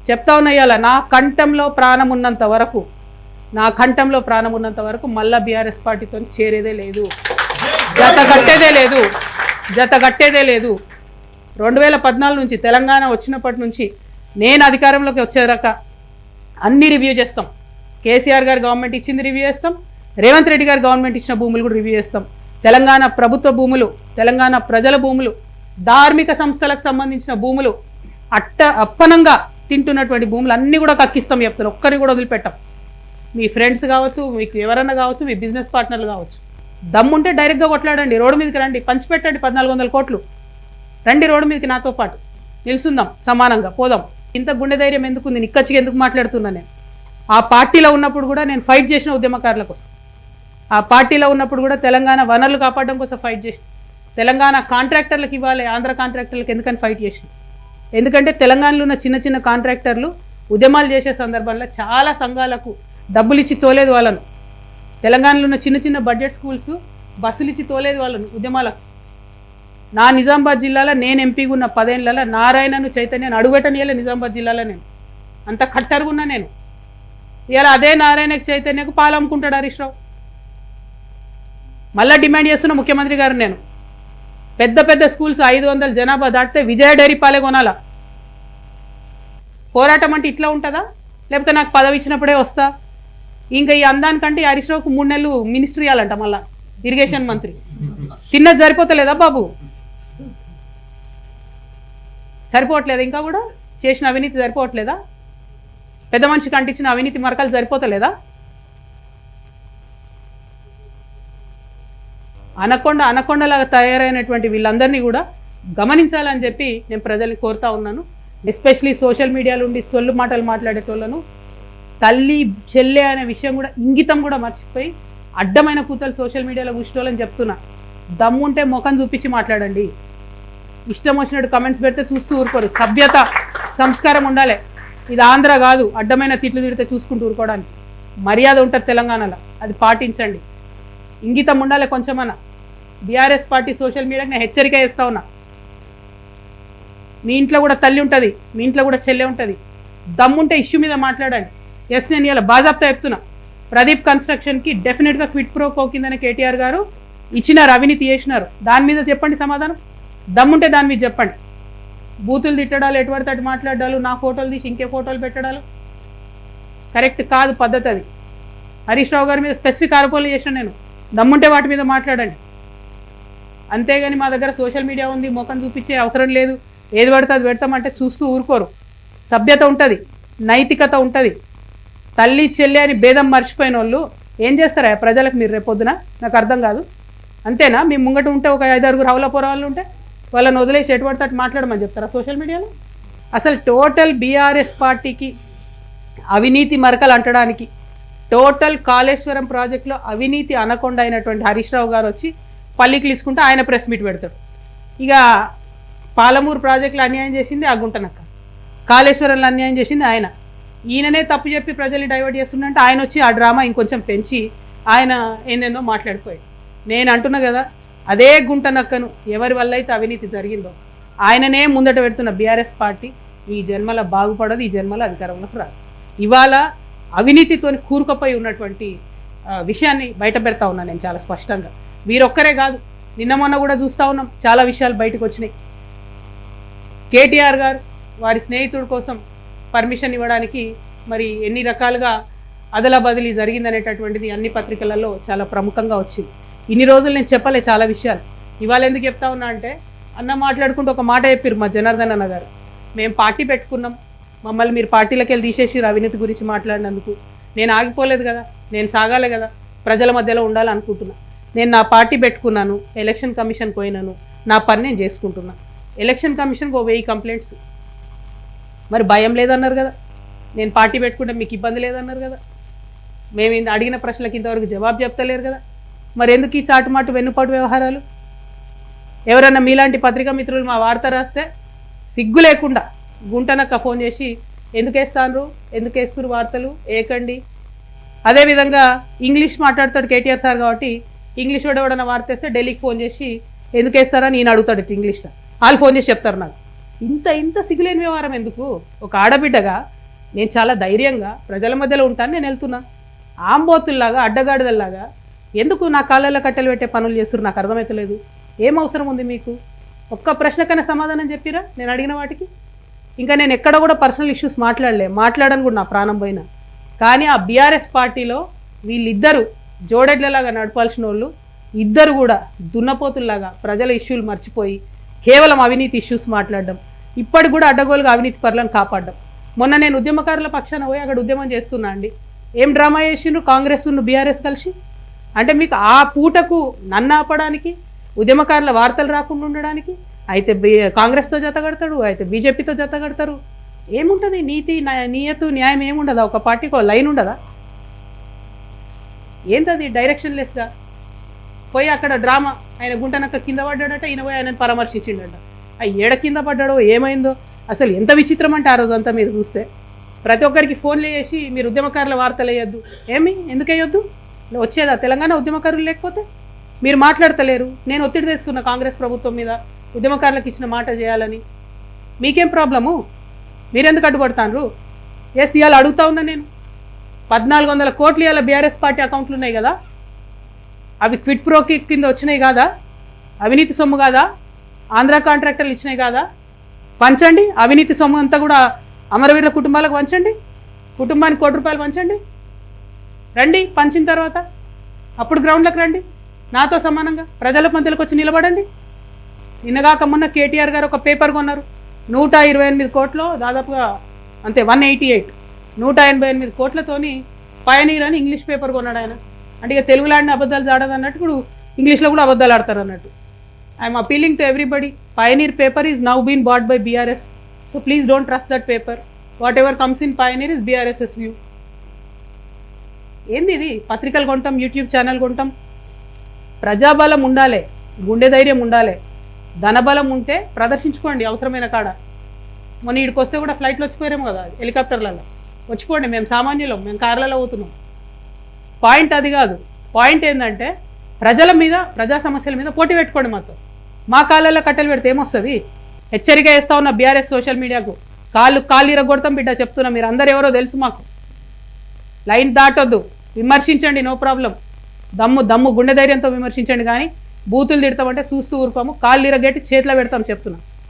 చెప్తా ఉన్నాయాల నా కంఠంలో ప్రాణం ఉన్నంత వరకు మళ్ళా బీఆర్ఎస్ పార్టీతో చేరేదే లేదు, జత కట్టేదే లేదు. 2014 నుంచి తెలంగాణ వచ్చినప్పటి నుంచి నేను అధికారంలోకి వచ్చేదాకా అన్ని రివ్యూ చేస్తాం. కేసీఆర్ గారు గవర్నమెంట్ ఇచ్చింది రివ్యూ చేస్తాం, రేవంత్ రెడ్డి గారు గవర్నమెంట్ ఇచ్చిన భూములు కూడా రివ్యూ చేస్తాం. తెలంగాణ ప్రభుత్వ భూములు, తెలంగాణ ప్రజల భూములు, ధార్మిక సంస్థలకు సంబంధించిన భూములు, అప్పనంగా తింటున్నటువంటి భూములు అన్నీ కూడా కక్కిస్తాం చెప్తాను. ఒక్కరిని కూడా వదిలిపెట్టాం. మీ ఫ్రెండ్స్ కావచ్చు, మీకు ఎవరన్నా కావచ్చు, మీ బిజినెస్ పార్ట్నర్లు కావచ్చు, దమ్ముంటే డైరెక్ట్గా కొట్లాడండి, రోడ్డు మీదకి రండి, పంచిపెట్టండి 1400 కోట్లు, రండి రోడ్డు మీదకి నాతో పాటు నిలుసుందాం, సమానంగా పోదాం. ఇంత గుండె ధైర్యం ఎందుకుంది? నిక్కచ్చిగా ఎందుకు మాట్లాడుతున్నా? నేను ఆ పార్టీలో ఉన్నప్పుడు కూడా నేను ఫైట్ చేసిన ఉద్యమకారుల కోసం, ఆ పార్టీలో ఉన్నప్పుడు కూడా తెలంగాణ వనరులు కాపాడడం కోసం ఫైట్ చేసిన, తెలంగాణ కాంట్రాక్టర్లకు ఇవ్వాలి, ఆంధ్ర కాంట్రాక్టర్లకు ఎందుకని ఫైట్ చేసిన? ఎందుకంటే తెలంగాణలో ఉన్న చిన్న చిన్న కాంట్రాక్టర్లు ఉద్యమాలు చేసే సందర్భంలో చాలా సంఘాలకు డబ్బులు ఇచ్చి తోలేదు వాళ్ళను. తెలంగాణలో ఉన్న చిన్న చిన్న బడ్జెట్ స్కూల్స్ బస్సులు ఇచ్చి తోలేదు వాళ్ళను ఉద్యమాలకు. నా నిజామాబాద్ జిల్లాలో నేను ఎంపీగా ఉన్న 10 ఏళ్లలో నారాయణను చైతన్యను అడుగుపెట్టనియలే నిజామాబాద్ జిల్లాలో. నేను అంత కట్టరుగున్నా. నేను ఇవాళ అదే నారాయణకు చైతన్యకు పాలు అమ్ముకుంటాడు హరీష్ రావు. మళ్ళీ డిమాండ్ చేస్తున్న ముఖ్యమంత్రి గారు, నేను పెద్ద పెద్ద స్కూల్స్ 500 జనాభా దాటితే విజయ డైరీ పాలే కొనాలా? పోరాటం అంటే ఇట్లా ఉంటుందా? లేకపోతే నాకు పదవి ఇచ్చినప్పుడే వస్తా? ఇంకా ఈ అందానికంటే హరీష్ రావుకు 3 నెలలు మినిస్ట్రీ ఇవ్వాలంట, మళ్ళా ఇరిగేషన్ మంత్రి. తిన్నది సరిపోతలేదా బాబు? సరిపోవట్లేదా? ఇంకా కూడా చేసిన అవినీతి సరిపోవట్లేదా? పెద్ద మనిషికి అంటించిన అవినీతి మరకలు సరిపోతలేదా? అనకొండలాగా తయారైనటువంటి వీళ్ళందరినీ కూడా గమనించాలని చెప్పి నేను ప్రజల్ని కోరుతా ఉన్నాను. ఎస్పెషలీ సోషల్ మీడియాలో ఉండి సొల్లు మాటలు మాట్లాడేటోళ్ళను, తల్లి చెల్లె అనే విషయం కూడా ఇంగితం కూడా మర్చిపోయి అడ్డమైన కూతలు సోషల్ మీడియాలో కూర్చోవాలని చెప్తున్నా. దమ్ముంటే ముఖం చూపించి మాట్లాడండి. ఇష్టం వచ్చినట్టు కమెంట్స్ పెడితే చూస్తూ ఊరుకోరు. సభ్యత సంస్కారం ఉండాలి. ఇది ఆంధ్ర కాదు, అడ్డమైన తిట్లు తిడితే చూసుకుంటూ ఊరుకోవడానికి. మర్యాద ఉంటుంది తెలంగాణలో, అది పాటించండి. ఇంగితం ఉండాలి కొంచెమన్నా. బీఆర్ఎస్ పార్టీ సోషల్ మీడియాకి నేను హెచ్చరిక చేస్తా ఉన్నా. మీ ఇంట్లో కూడా తల్లి ఉంటుంది, మీ ఇంట్లో కూడా చెల్లె ఉంటుంది. దమ్ముంటే ఇష్యూ మీద మాట్లాడండి. ఎస్, నేను ఇలా బాజాప్తా చెప్తున్నా. ప్రదీప్ కన్స్ట్రక్షన్కి డెఫినెట్గా క్విట్ ప్రో కో కిందనే కేటీఆర్ గారు ఇచ్చినారు, అవినీతి చేసినారు. దాని మీద చెప్పండి సమాధానం. దమ్ముంటే దాని మీద చెప్పండి. బూతులు తిట్టడాలు, ఎటువంటి అటు మాట్లాడాలు, నా ఫోటోలు తీసి ఇంకే ఫోటోలు పెట్టడాలు కరెక్ట్ కాదు, పద్ధతి అది. హరీష్ రావు గారి మీద స్పెసిఫిక్ ఆరోపణలు చేసిన నేను. దమ్ముంటే వాటి మీద మాట్లాడండి. అంతేగాని మా దగ్గర సోషల్ మీడియా ఉంది, ముఖం చూపించే అవసరం లేదు, ఏది పడితే అది పెడతామంటే చూస్తూ ఊరుకోరు. సభ్యత ఉంటుంది, నైతికత ఉంటుంది. తల్లి చెల్లి అని భేదం మర్చిపోయిన వాళ్ళు ఏం చేస్తారా ప్రజలకు? మీరు రేపొద్దున నాకు అర్థం కాదు. అంతేనా? మీ ముంగట ఉంటే ఒక 5-6 హౌలపోర వాళ్ళు ఉంటే వాళ్ళని వదిలేసి ఎటువంటి అటు మాట్లాడమని చెప్తారా సోషల్ మీడియాలో? అసలు టోటల్ బీఆర్ఎస్ పార్టీకి అవినీతి మరకలు అంటడానికి, టోటల్ కాళేశ్వరం ప్రాజెక్టులో అవినీతి అనకొండ అయినటువంటి హరీష్ రావు గారు వచ్చి పల్లికి తీసుకుంటే ఆయన ప్రెస్ మీట్ పెడతాడు. ఇక పాలమూరు ప్రాజెక్టులో అన్యాయం చేసింది ఆ గుంటనక్క, కాళేశ్వరంలో అన్యాయం చేసింది ఆయన. ఈయననే తప్పు చెప్పి ప్రజల్ని డైవర్ట్ చేస్తుందంటే ఆయన వచ్చి ఆ డ్రామా ఇంకొంచెం పెంచి ఆయన ఏందేందో మాట్లాడిపోయాడు. నేను అంటున్నా కదా, అదే గుంటనక్కను ఎవరి వల్ల అయితే అవినీతి జరిగిందో ఆయననే ముందట పెడుతున్న బీఆర్ఎస్ పార్టీ ఈ జన్మల బాగుపడదు, ఈ జన్మల అధికారంలోకి రాదు. ఇవాళ అవినీతితో కూరుకుపోయి ఉన్నటువంటి విషయాన్ని బయట పెడతా ఉన్నాను నేను చాలా స్పష్టంగా. వీరొక్కరే కాదు, నిన్న మొన్న కూడా చూస్తూ ఉన్నాం, చాలా విషయాలు బయటకు వచ్చినాయి. కేటీఆర్ గారు వారి స్నేహితుడి కోసం పర్మిషన్ ఇవ్వడానికి మరి ఎన్ని రకాలుగా అదలా బదిలీ జరిగిందనేటటువంటిది అన్ని పత్రికలలో చాలా ప్రముఖంగా వచ్చింది. ఇన్ని రోజులు నేను చెప్పలే చాలా విషయాలు. ఇవాళ ఎందుకు చెప్తా ఉన్నా అంటే, అన్న మాట్లాడుకుంటూ ఒక మాట చెప్పారు మా జనార్దన్ అన్న గారు, మేము పార్టీ పెట్టుకున్నాం, మమ్మల్ని మీరు పార్టీలకు వెళ్ళి తీసేసి అవినీతి గురించి మాట్లాడినందుకు. నేను ఆగిపోలేదు కదా, నేను సాగాలి కదా, ప్రజల మధ్యలో ఉండాలనుకుంటున్నా. నేను నా పార్టీ పెట్టుకున్నాను, ఎలక్షన్ కమిషన్ పోయినాను, నా పని నేను చేసుకుంటున్నా. ఎలక్షన్ కమిషన్కి 1000 కంప్లైంట్స్. మరి భయం లేదన్నారు కదా, నేను పార్టీ పెట్టుకుంటే మీకు ఇబ్బంది లేదన్నారు కదా, మేము అడిగిన ప్రశ్నలకు ఇంతవరకు జవాబు చెప్తలేరు కదా, మరి ఎందుకు ఈ చాటుమాటు వెన్నుపాటు వ్యవహారాలు? ఎవరన్నా మీలాంటి పత్రికా మిత్రులు మా వార్త రాస్తే సిగ్గు లేకుండా గుంటనక్క ఫోన్ చేసి ఎందుకు వేస్తాను, ఎందుకు వేస్తున్నారు వార్తలు ఏకండి. అదేవిధంగా ఇంగ్లీష్ మాట్లాడతాడు కేటీఆర్ సార్ కాబట్టి, ఇంగ్లీష్ వాడు ఎవడన్నా వార్త వేస్తే ఢిల్లీకి ఫోన్ చేసి ఎందుకు వేస్తారని నేను అడుగుతాడు ఇంగ్లీష్లో. వాళ్ళు ఫోన్ చేసి చెప్తారు నాకు. ఇంత సిగ్గులేని వ్యవహారం ఎందుకు? ఒక ఆడబిడ్డగా నేను చాలా ధైర్యంగా ప్రజల మధ్యలో ఉంటాను, నేను వెళ్తున్నా. ఆంబోతుల్లాగా అడ్డగాడిదల్లాగా ఎందుకు నా కాళ్ళల్లో కట్టెలు పెట్టే పనులు చేస్తున్నారు నాకు అర్థమవుతలేదు. ఏం అవసరం ఉంది మీకు? ఒక్క ప్రశ్నకైనా సమాధానం చెప్పిరా నేను అడిగిన వాటికి? ఇంకా నేను ఎక్కడ కూడా పర్సనల్ ఇష్యూస్ మాట్లాడను కూడా, నా ప్రాణం పోయినా. కానీ ఆ బీఆర్ఎస్ పార్టీలో వీళ్ళిద్దరు జోడెడ్లలాగా నడపాల్సిన వాళ్ళు ఇద్దరు కూడా దున్నపోతుల్లాగా ప్రజల ఇష్యూలు మర్చిపోయి కేవలం అవినీతి ఇష్యూస్ మాట్లాడడం, ఇప్పటికి కూడా అడ్డగోలుగా అవినీతి పరులను కాపాడడం. మొన్న నేను ఉద్యమకారుల పక్షాన పోయి అక్కడ ఉద్యమం చేస్తున్నా అండి. ఏం డ్రామా చేసిండ్రు కాంగ్రెస్ బీఆర్ఎస్ కలిసి? అంటే మీకు ఆ పూటకు నన్ను ఆపడానికి, ఉద్యమకారుల వార్తలు రాకుండా ఉండడానికి అయితే కాంగ్రెస్తో జత కడతాడు, అయితే బీజేపీతో జత కడతారు. ఏముంటుంది నీయతు న్యాయం ఏముండదా? ఒక పార్టీకి ఒక లైన్ ఉండదా? ఏంటది డైరెక్షన్లెస్గా పోయి అక్కడ డ్రామా. ఆయన గుంటనక్క కింద పడ్డాడట, ఈయన పోయి ఆయనను పరామర్శించిండట. ఆ ఏడ కింద పడ్డాడో ఏమైందో అసలు ఎంత విచిత్రం అంటే ఆ రోజంతా మీరు చూస్తే ప్రతి ఒక్కరికి ఫోన్లు చేసి మీరు ఉద్యమకారుల వార్తలు వేయొద్దు. ఎందుకు వేయొద్దు? వచ్చేదా తెలంగాణ ఉద్యమకారులు లేకపోతే? మీరు మాట్లాడతలేరు. నేను ఒత్తిడి తెస్తున్నా కాంగ్రెస్ ప్రభుత్వం మీద, ఉద్యమకారులకు ఇచ్చిన మాట చేయాలని. మీకేం ప్రాబ్లము? మీరెందుకు అడ్డుపడతాను? ఇవాళ అడుగుతా ఉన్నా నేను. 1400 కోట్లు ఇవాళ బీఆర్ఎస్ పార్టీ అకౌంట్లు ఉన్నాయి కదా, అవి క్విట్ ప్రోకి కింద వచ్చినాయి కాదా? అవినీతి సొమ్ము కాదా? ఆంధ్ర కాంట్రాక్టర్లు ఇచ్చినాయి కాదా? పంచండి. అవినీతి సొమ్ము అంతా కూడా అమరవీరుల కుటుంబాలకు పంచండి. కుటుంబానికి ₹1 పంచండి. రండి, పంచిన తర్వాత అప్పుడు గ్రౌండ్లకు రండి, నాతో సమానంగా ప్రజల మధ్యలోకి వచ్చి నిలబడండి. నిన్నగాక మొన్న కేటీఆర్ గారు ఒక పేపర్ కొన్నారు 128 కోట్లు, దాదాపుగా అంతే 188, 188 కోట్లతోని పయనీర్ అని ఇంగ్లీష్ పేపర్ కొన్నాడు ఆయన. అంటే ఇక తెలుగులో ఆడిన అబద్ధాలు జాడదు అన్నట్టు ఇప్పుడు ఇంగ్లీష్లో కూడా అబద్ధాలు ఆడతారు అన్నట్టు. I'm appealing to everybody, Pioneer paper is now been bought by BRS. So please don't trust that paper. Whatever comes in Pioneer is BRS's view. ఏంది ఇది? పత్రికలు కొంటాం, యూట్యూబ్ ఛానల్ కొంటాం. ప్రజాబలం ఉండాలి, గుండె ధైర్యం ఉండాలి, ధనబలం ఉంటే ప్రదర్శించుకోండి అవసరమైన కాడ. మొన్న ఇక్కడికి వస్తే కూడా ఫ్లైట్లో వచ్చిపోయారేమో కదా, హెలికాప్టర్లలో వచ్చిపోండి. మేము సామాన్యులం, మేము కార్లలో పోతున్నాం. పాయింట్ అది కాదు. పాయింట్ ఏంటంటే ప్రజల మీద, ప్రజా సమస్యల మీద పోటీ పెట్టుకోండి మాతో. మా కాళ్ళల్లో కట్టెలు పెడితే ఏమొస్తుంది? హెచ్చరిక వేస్తా ఉన్న బీఆర్ఎస్ సోషల్ మీడియాకు, కాళ్ళు ఇరగొడతాం బిడ్డ, చెప్తున్నా. మీరు అందరు ఎవరో తెలుసు మాకు. లైన్ దాటొద్దు, విమర్శించండి, నో ప్రాబ్లం. దమ్ము గుండె ధైర్యంతో విమర్శించండి. కానీ బూతులు తిడతామంటే చూస్తూ ఊరుకోము, కాళ్ళు ఇరగట్టి చేతిలో పెడతాం చెప్తున్నా.